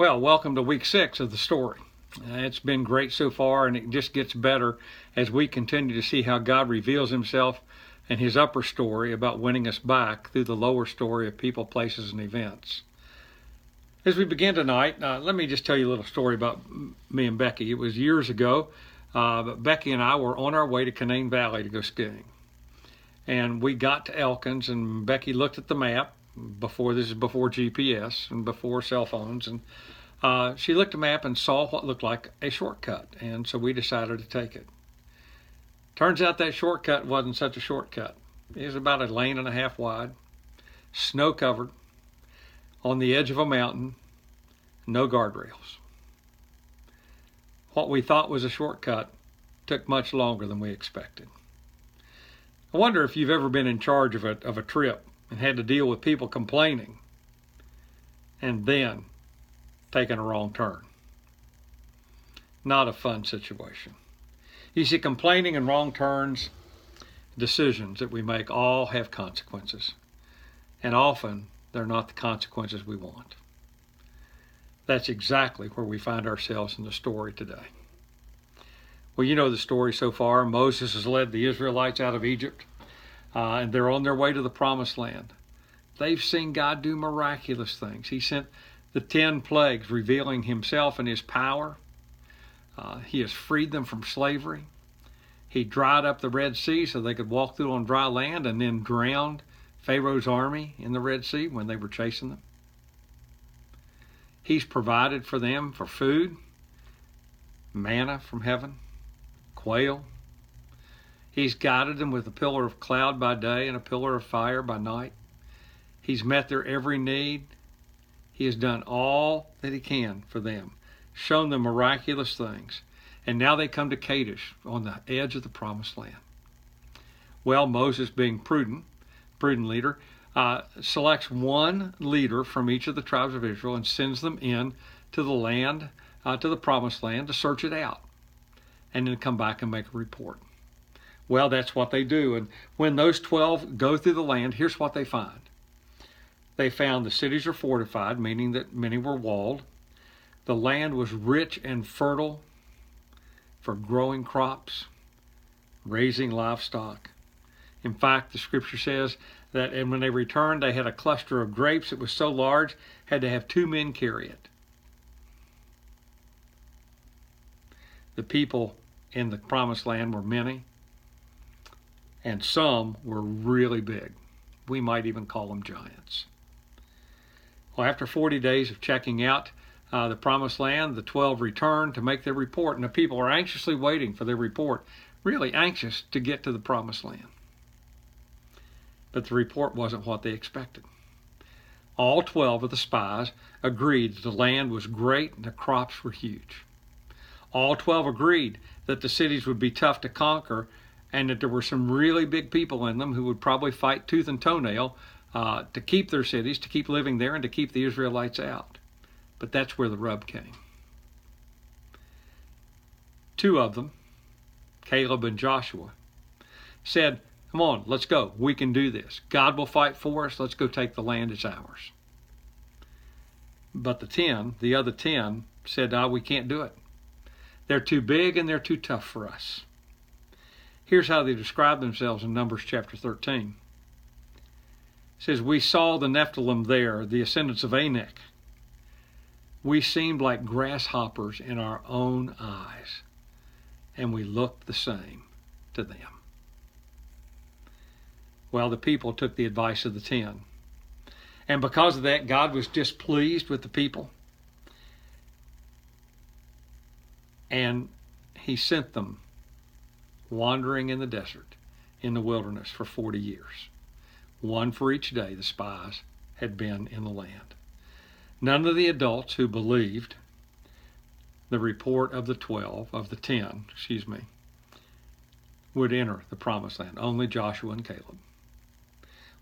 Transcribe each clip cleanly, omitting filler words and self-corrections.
Well, welcome to week 6 of the story. It's been great so far, and it just gets better as we continue to see how God reveals himself and his upper story about winning us back through the lower story of people, places, and events. As we begin tonight, let me just tell you a little story about me and Becky. It was years ago, but Becky and I were on our way to Canaan Valley to go skiing. And we got to Elkins, and Becky looked at the map. This is before GPS and before cell phones, and she looked at the map and saw what looked like a shortcut, and so we decided to take it. Turns out that shortcut wasn't such a shortcut. It was about a lane and a half wide, snow covered, on the edge of a mountain, no guardrails. What we thought was a shortcut took much longer than we expected. I wonder if you've ever been in charge of a trip and had to deal with people complaining and then taking a wrong turn. Not a fun situation. You see, complaining and wrong turns, decisions that we make, all have consequences. And often, they're not the consequences we want. That's exactly where we find ourselves in the story today. Well, you know the story so far. Moses has led the Israelites out of Egypt, and they're on their way to the Promised Land. They've seen God do miraculous things. He sent the 10 plagues revealing himself and his power. He has freed them from slavery. He dried up the Red Sea so they could walk through on dry land, and then drowned Pharaoh's army in the Red Sea when they were chasing them. He's provided for them for food, manna from heaven, quail. He's guided them with a pillar of cloud by day and a pillar of fire by night. He's met their every need. He has done all that he can for them, shown them miraculous things. And now they come to Kadesh on the edge of the Promised Land. Well, Moses, being prudent leader, selects one leader from each of the tribes of Israel and sends them in to the land, to the Promised Land, to search it out, and then come back and make a report. Well, that's what they do. And when those 12 go through the land, here's what they find. They found the cities are fortified, meaning that many were walled. The land was rich and fertile for growing crops, raising livestock. In fact, the scripture says that when they returned, they had a cluster of grapes. It was so large, had to have 2 men carry it. The people in the Promised Land were many, and some were really big. We might even call them giants. Well, after 40 days of checking out the Promised Land, the 12 returned to make their report, and the people are anxiously waiting for their report, really anxious to get to the Promised Land. But the report wasn't what they expected. All 12 of the spies agreed that the land was great and the crops were huge. All 12 agreed that the cities would be tough to conquer and that there were some really big people in them who would probably fight tooth and toenail to keep their cities, to keep living there, and to keep the Israelites out. But that's where the rub came. 2 of them, Caleb and Joshua, said, "Come on, let's go. We can do this. God will fight for us. Let's go take the land. It's ours." But the other 10, said, we can't do it. They're too big and they're too tough for us. Here's how they describe themselves in Numbers chapter 13. It says, "We saw the Nephilim there, the descendants of Anak. We seemed like grasshoppers in our own eyes, and we looked the same to them." Well, the people took the advice of the 10. And because of that, God was displeased with the people. And he sent them wandering in the desert, in the wilderness for 40 years. One for each day the spies had been in the land. None of the adults who believed the report of the 10, would enter the Promised Land. Only Joshua and Caleb.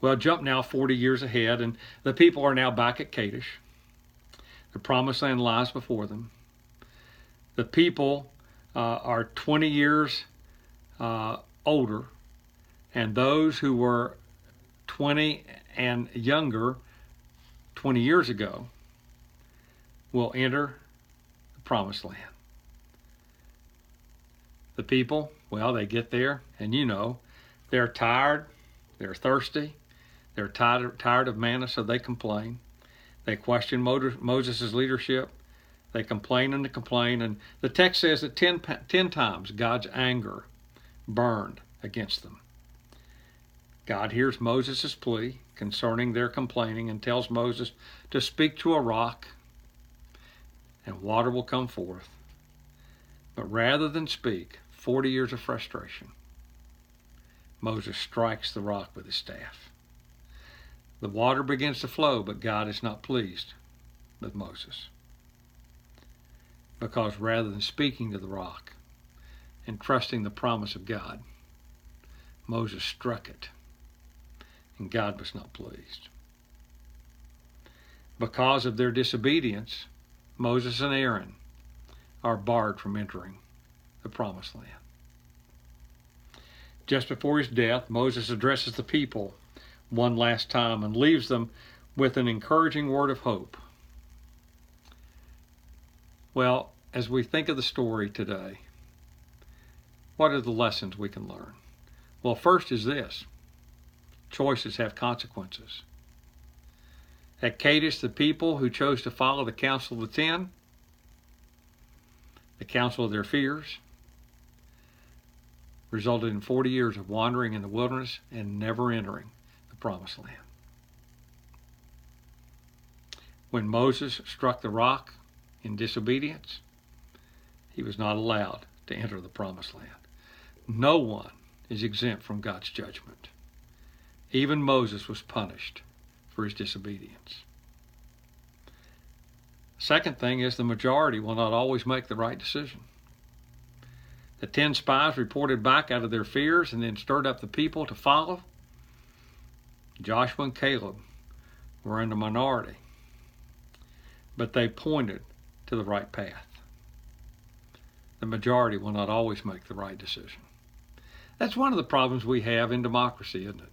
Well, jump now 40 years ahead, and the people are now back at Kadesh. The Promised Land lies before them. The people are 20 years older, and those who were 20 and younger 20 years ago will enter the promised land. The people, well, they get there, and they're tired, they're thirsty, they're tired of manna, so they complain. They question Moses' leadership. They complain, and the text says that 10 times God's anger burned against them. God hears Moses' plea concerning their complaining and tells Moses to speak to a rock, and water will come forth. But rather than speak, 40 years of frustration, Moses strikes the rock with his staff. The water begins to flow, but God is not pleased with Moses. Because rather than speaking to the rock and trusting the promise of God, Moses struck it, and God was not pleased. Because of their disobedience, Moses and Aaron are barred from entering the promised land. Just before his death, Moses addresses the people one last time and leaves them with an encouraging word of hope. Well, as we think of the story today, what are the lessons we can learn? Well, first is this: choices have consequences. At Kadesh, the people who chose to follow the counsel of the 10, the counsel of their fears, resulted in 40 years of wandering in the wilderness and never entering the promised land. When Moses struck the rock in disobedience, he was not allowed to enter the promised land. No one is exempt from God's judgment. Even Moses was punished for his disobedience. Second thing is the majority will not always make the right decision. The 10 spies reported back out of their fears and then stirred up the people to follow. Joshua and Caleb were in the minority, but they pointed to the right path. The majority will not always make the right decision. That's one of the problems we have in democracy, isn't it?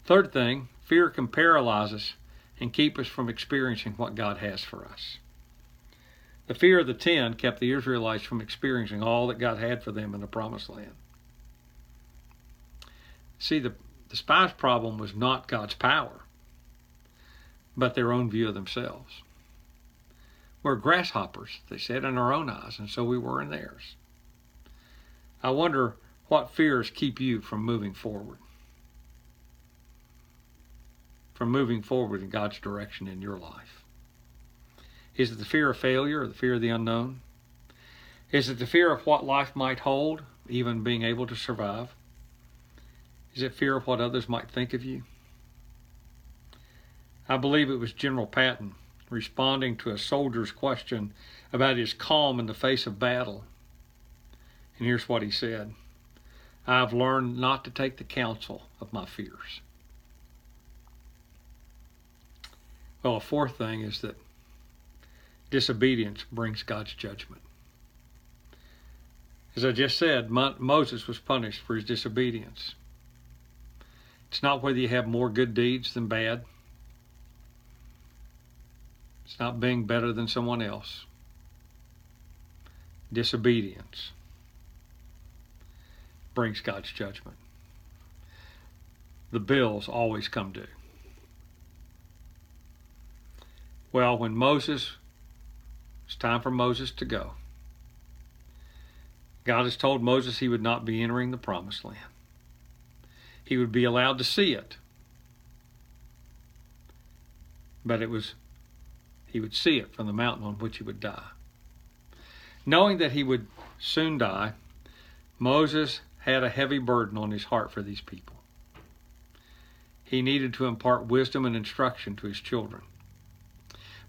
Third thing, fear can paralyze us and keep us from experiencing what God has for us. The fear of the 10 kept the Israelites from experiencing all that God had for them in the promised land. See, the spies' problem was not God's power, but their own view of themselves. We're grasshoppers, they said, in our own eyes, and so we were in theirs. I wonder what fears keep you from moving forward. From moving forward in God's direction in your life. Is it the fear of failure or the fear of the unknown? Is it the fear of what life might hold, even being able to survive? Is it fear of what others might think of you? I believe it was General Patton responding to a soldier's question about his calm in the face of battle. And here's what he said: "I've learned not to take the counsel of my fears." Well, a fourth thing is that disobedience brings God's judgment. As I just said, Moses was punished for his disobedience. It's not whether you have more good deeds than bad. It's not being better than someone else. Disobedience brings God's judgment. The bills always come due. Well, when it's time for Moses to go, God has told Moses he would not be entering the promised land. He would be allowed to see it, but he would see it from the mountain on which he would die. Knowing that he would soon die, Moses had a heavy burden on his heart for these people. He needed to impart wisdom and instruction to his children.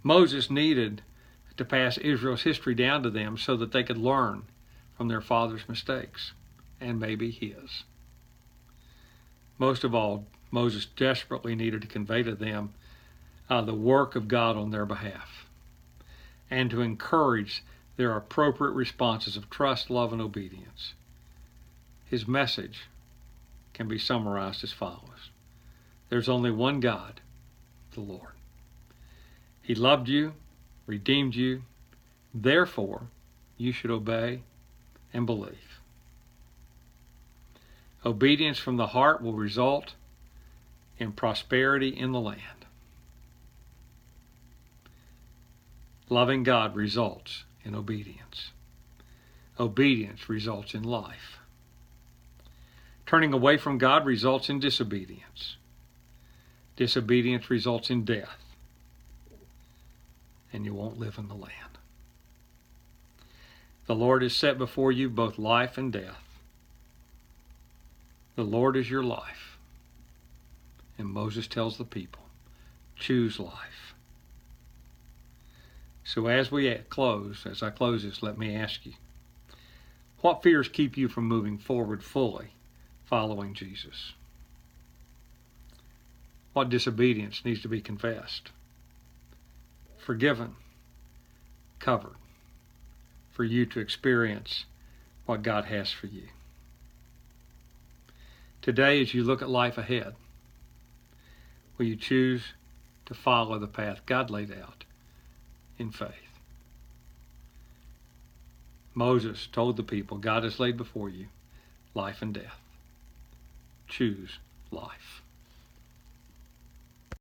Moses needed to pass Israel's history down to them so that they could learn from their father's mistakes, and maybe his. Most of all, Moses desperately needed to convey to them the work of God on their behalf, and to encourage their appropriate responses of trust, love, and obedience. His message can be summarized as follows: there's only one God, the Lord. He loved you, redeemed you. Therefore, you should obey and believe. Obedience from the heart will result in prosperity in the land. Loving God results in obedience. Obedience results in life. Turning away from God results in disobedience. Disobedience results in death. And you won't live in the land. The Lord has set before you both life and death. The Lord is your life. And Moses tells the people, choose life. So as I close this, let me ask you, what fears keep you from moving forward fully following Jesus? What disobedience needs to be confessed, forgiven, covered, for you to experience what God has for you? Today, as you look at life ahead, will you choose to follow the path God laid out in faith? Moses told the people, God has laid before you life and death. Choose life.